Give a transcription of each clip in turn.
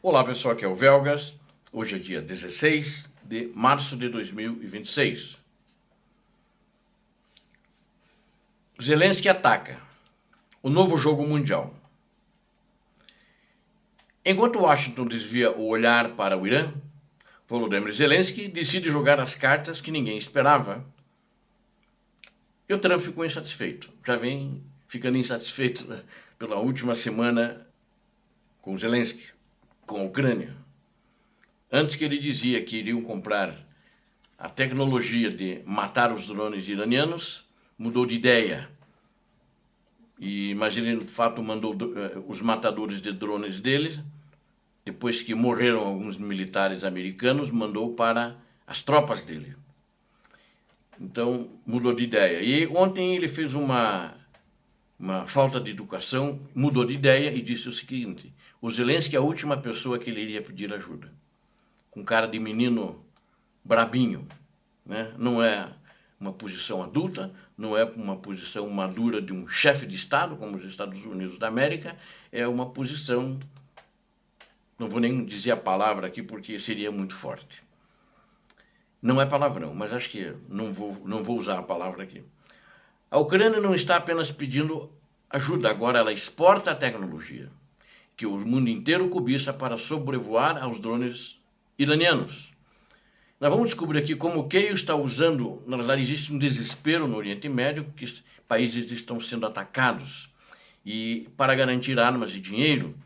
Olá pessoal, aqui é o Velgas. Hoje é dia 16 de março de 2026. Zelensky ataca. O novo jogo mundial. Enquanto Washington desvia o olhar para o Irã, Volodymyr Zelensky decide jogar as cartas que ninguém esperava. E o Trump ficou insatisfeito. Já vem ficando insatisfeito pela última semana com Zelensky, com a Ucrânia. Antes que ele dizia que iriam comprar a tecnologia de matar os drones iranianos, mudou de ideia. Mas ele, de fato, mandou os matadores de drones deles, depois que morreram alguns militares americanos, mandou para as tropas dele. Então, mudou de ideia. E ontem ele fez uma falta de educação, mudou de ideia e disse o seguinte: o Zelensky é a última pessoa que ele iria pedir ajuda. Com cara de menino brabinho, né? Não é uma posição adulta, não é uma posição madura de um chefe de Estado, como os Estados Unidos da América, é uma posição, não vou nem dizer a palavra aqui porque seria muito forte. Não é palavrão, mas acho que não vou usar a palavra aqui. A Ucrânia não está apenas pedindo ajuda, agora ela exporta a tecnologia que o mundo inteiro cobiça para sobrevoar aos drones iranianos. Nós vamos descobrir aqui como o Keio está usando, na verdade existe um desespero no Oriente Médio, que países estão sendo atacados, e para garantir armas e dinheiro,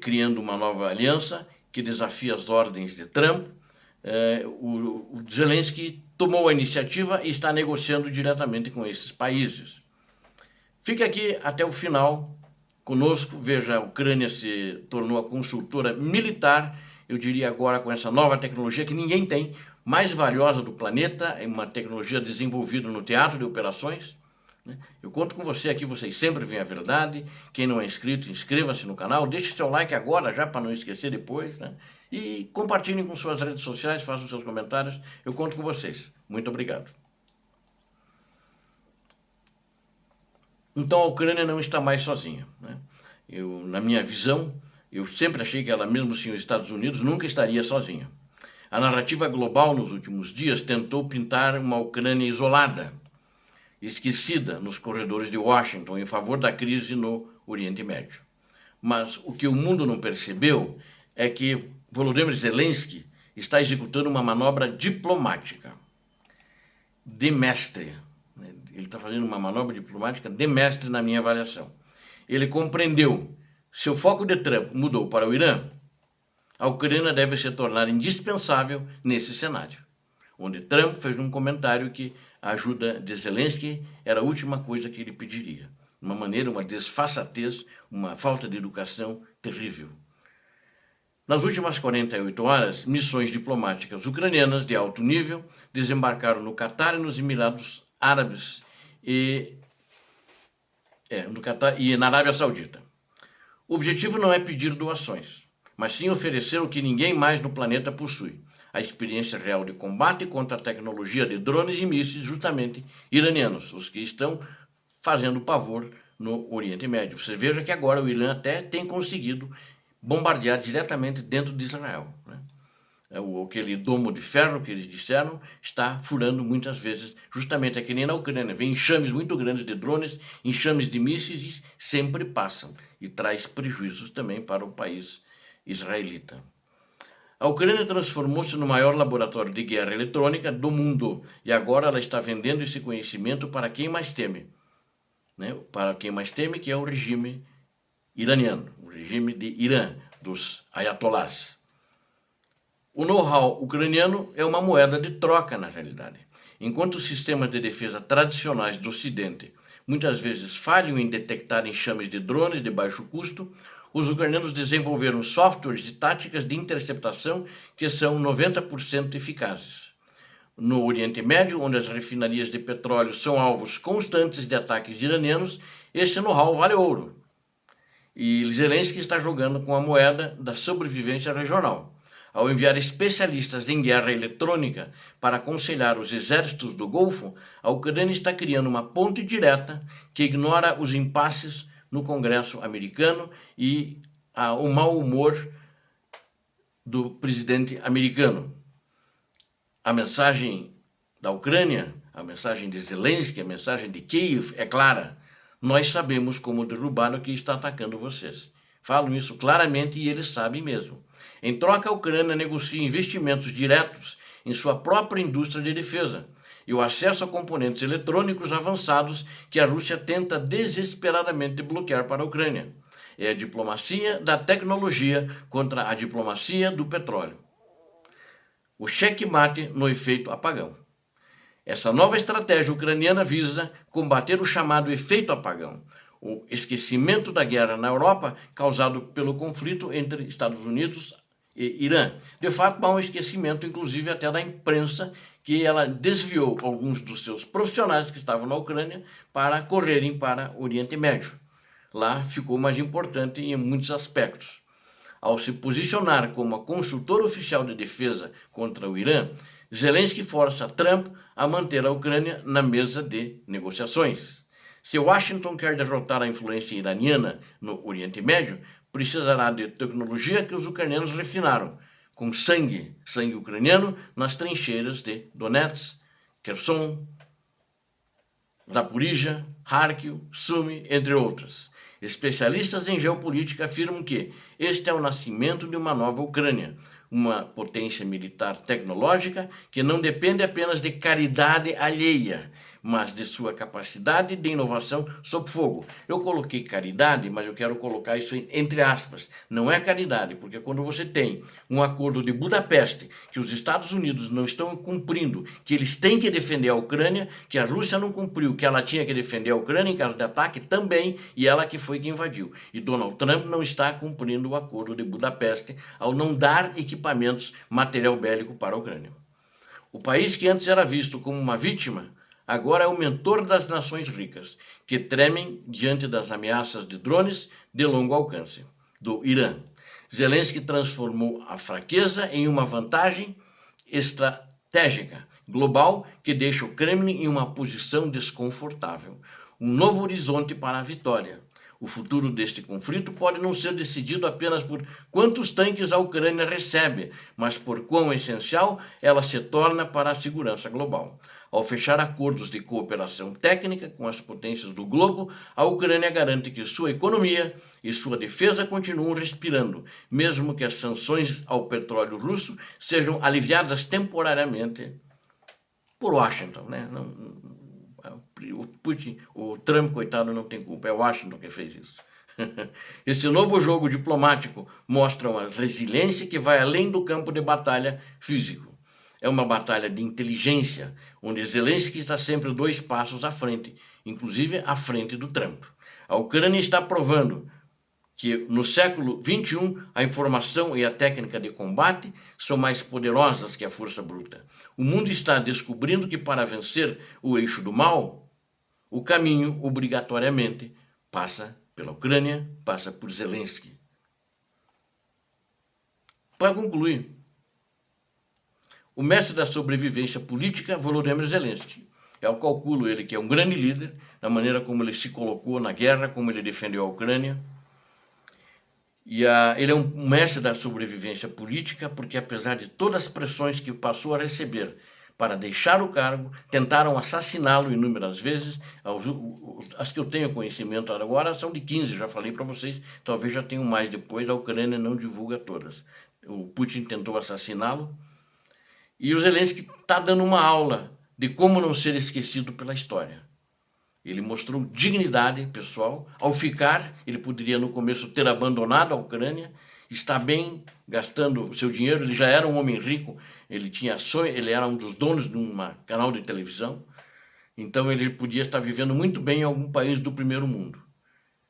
criando uma nova aliança que desafia as ordens de Trump, o Zelensky tomou a iniciativa e está negociando diretamente com esses países. Fique aqui até o final conosco, veja, a Ucrânia se tornou a consultora militar, eu diria agora com essa nova tecnologia que ninguém tem, mais valiosa do planeta, é uma tecnologia desenvolvida no teatro de operações. Eu conto com você aqui, vocês sempre veem a verdade. Quem não é inscrito, inscreva-se no canal, deixe seu like agora já para não esquecer depois, né? E compartilhem com suas redes sociais, façam seus comentários, eu conto com vocês. Muito obrigado. Então a Ucrânia não está mais sozinha, né? Na minha visão, eu sempre achei que ela, mesmo sem os Estados Unidos, nunca estaria sozinha. A narrativa global nos últimos dias tentou pintar uma Ucrânia isolada, esquecida nos corredores de Washington em favor da crise no Oriente Médio. Mas o que o mundo não percebeu é que Volodymyr Zelensky está executando uma manobra diplomática de mestre. Ele está fazendo uma manobra diplomática de mestre na minha avaliação. Ele compreendeu, se o foco de Trump mudou para o Irã, a Ucrânia deve se tornar indispensável nesse cenário, onde Trump fez um comentário que a ajuda de Zelensky era a última coisa que ele pediria. Uma maneira, uma desfaçatez, uma falta de educação terrível. Nas últimas 48 horas, missões diplomáticas ucranianas de alto nível desembarcaram no Catar e nos Emirados Árabes e na Arábia Saudita. O objetivo não é pedir doações, mas sim oferecer o que ninguém mais no planeta possui: a experiência real de combate contra a tecnologia de drones e mísseis, justamente iranianos, os que estão fazendo pavor no Oriente Médio. Você veja que agora o Irã até tem conseguido bombardear diretamente dentro de Israel, né? Aquele domo de ferro que eles disseram está furando muitas vezes, justamente aqui nem na Ucrânia. Vem enxames muito grandes de drones, enxames de mísseis e sempre passam e traz prejuízos também para o país israelita. A Ucrânia transformou-se no maior laboratório de guerra eletrônica do mundo e agora ela está vendendo esse conhecimento para quem mais teme, né? Para quem mais teme, que é o regime iraniano, o regime de Irã, dos ayatolás. O know-how ucraniano é uma moeda de troca, na realidade. Enquanto os sistemas de defesa tradicionais do Ocidente muitas vezes falham em detectar enxames de drones de baixo custo, os ucranianos desenvolveram softwares e táticas de interceptação que são 90% eficazes. No Oriente Médio, onde as refinarias de petróleo são alvos constantes de ataques iranianos, esse know-how vale ouro. E Zelensky está jogando com a moeda da sobrevivência regional. Ao enviar especialistas em guerra eletrônica para aconselhar os exércitos do Golfo, a Ucrânia está criando uma ponte direta que ignora os impasses no Congresso americano e o mau humor do presidente americano. A mensagem da Ucrânia, a mensagem de Zelensky, a mensagem de Kiev é clara. Nós sabemos como derrubar o que está atacando vocês. Falam isso claramente e eles sabem mesmo. Em troca, a Ucrânia negocia investimentos diretos em sua própria indústria de defesa e o acesso a componentes eletrônicos avançados que a Rússia tenta desesperadamente bloquear para a Ucrânia. É a diplomacia da tecnologia contra a diplomacia do petróleo. O checkmate no efeito apagão. Essa nova estratégia ucraniana visa combater o chamado efeito apagão, o esquecimento da guerra na Europa causado pelo conflito entre Estados Unidos e Irã. De fato, há um esquecimento, inclusive até da imprensa, que ela desviou alguns dos seus profissionais que estavam na Ucrânia para correrem para o Oriente Médio. Lá ficou mais importante em muitos aspectos. Ao se posicionar como a consultora oficial de defesa contra o Irã, Zelensky força Trump a manter a Ucrânia na mesa de negociações. Se Washington quer derrotar a influência iraniana no Oriente Médio, precisará de tecnologia que os ucranianos refinaram, com sangue ucraniano nas trincheiras de Donetsk, Kherson, Zaporizhia, Kharkiv, Sumy, entre outras. Especialistas em geopolítica afirmam que este é o nascimento de uma nova Ucrânia, uma potência militar tecnológica que não depende apenas de caridade alheia, mas de sua capacidade de inovação sob fogo. Eu coloquei caridade, mas eu quero colocar isso entre aspas. Não é caridade, porque quando você tem um acordo de Budapeste que os Estados Unidos não estão cumprindo, que eles têm que defender a Ucrânia, que a Rússia não cumpriu, que ela tinha que defender a Ucrânia em caso de ataque também, e ela que foi que invadiu. E Donald Trump não está cumprindo o acordo de Budapeste ao não dar equipamentos, material bélico para a Ucrânia. O país que antes era visto como uma vítima, agora é o mentor das nações ricas, que tremem diante das ameaças de drones de longo alcance, do Irã. Zelensky transformou a fraqueza em uma vantagem estratégica global que deixa o Kremlin em uma posição desconfortável. Um novo horizonte para a vitória. O futuro deste conflito pode não ser decidido apenas por quantos tanques a Ucrânia recebe, mas por quão essencial ela se torna para a segurança global. Ao fechar acordos de cooperação técnica com as potências do globo, a Ucrânia garante que sua economia e sua defesa continuam respirando, mesmo que as sanções ao petróleo russo sejam aliviadas temporariamente por Washington, né? O Putin, o Trump, coitado, não tem culpa, é Washington que fez isso. Esse novo jogo diplomático mostra uma resiliência que vai além do campo de batalha físico. É uma batalha de inteligência, onde Zelensky está sempre 2 passos à frente, inclusive à frente do Trump. A Ucrânia está provando que no século XXI a informação e a técnica de combate são mais poderosas que a força bruta. O mundo está descobrindo que para vencer o eixo do mal, o caminho obrigatoriamente passa pela Ucrânia, passa por Zelensky. Para concluir, o mestre da sobrevivência política, Volodymyr Zelensky. Eu calculo ele que é um grande líder, da maneira como ele se colocou na guerra, como ele defendeu a Ucrânia. Ele é um mestre da sobrevivência política, porque apesar de todas as pressões que passou a receber para deixar o cargo, tentaram assassiná-lo inúmeras vezes. As que eu tenho conhecimento agora são de 15, já falei para vocês, talvez já tenham mais depois, a Ucrânia não divulga todas. O Putin tentou assassiná-lo, e o Zelensky está dando uma aula de como não ser esquecido pela história. Ele mostrou dignidade pessoal. Ao ficar, ele poderia no começo ter abandonado a Ucrânia, está bem gastando o seu dinheiro. Ele já era um homem rico, ele era um dos donos de um canal de televisão, então ele podia estar vivendo muito bem em algum país do primeiro mundo.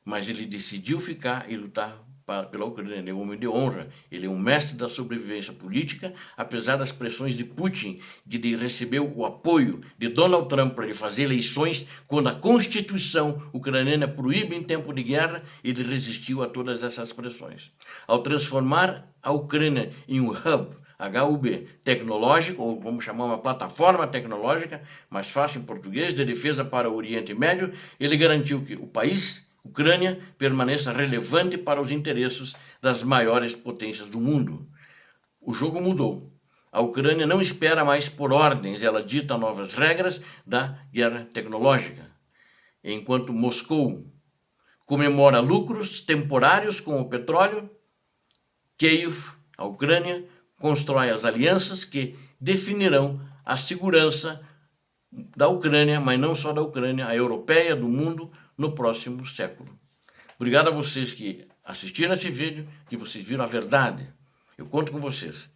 Mas ele decidiu ficar e lutar pela Ucrânia. Ele é um homem de honra, ele é um mestre da sobrevivência política, apesar das pressões de Putin, de receber o apoio de Donald Trump para ele fazer eleições, quando a Constituição ucraniana proíbe em tempo de guerra, ele resistiu a todas essas pressões. Ao transformar a Ucrânia em um hub tecnológico, ou vamos chamar uma plataforma tecnológica, mais fácil em português, de defesa para o Oriente Médio, ele garantiu que o país, Ucrânia, permaneça relevante para os interesses das maiores potências do mundo. o jogo mudou. A Ucrânia não espera mais por ordens, ela dita novas regras da guerra tecnológica. Enquanto Moscou comemora lucros temporários com o petróleo, Kiev, a Ucrânia, constrói as alianças que definirão a segurança da Ucrânia, mas não só da Ucrânia, a europeia, do mundo, no próximo século. Obrigado a vocês que assistiram esse vídeo, que vocês viram a verdade. Eu conto com vocês.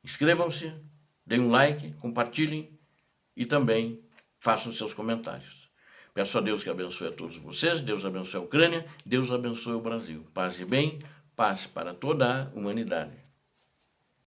Inscrevam-se, deem um like, compartilhem e também façam seus comentários. Peço a Deus que abençoe a todos vocês, Deus abençoe a Ucrânia, Deus abençoe o Brasil. Paz e bem, paz para toda a humanidade.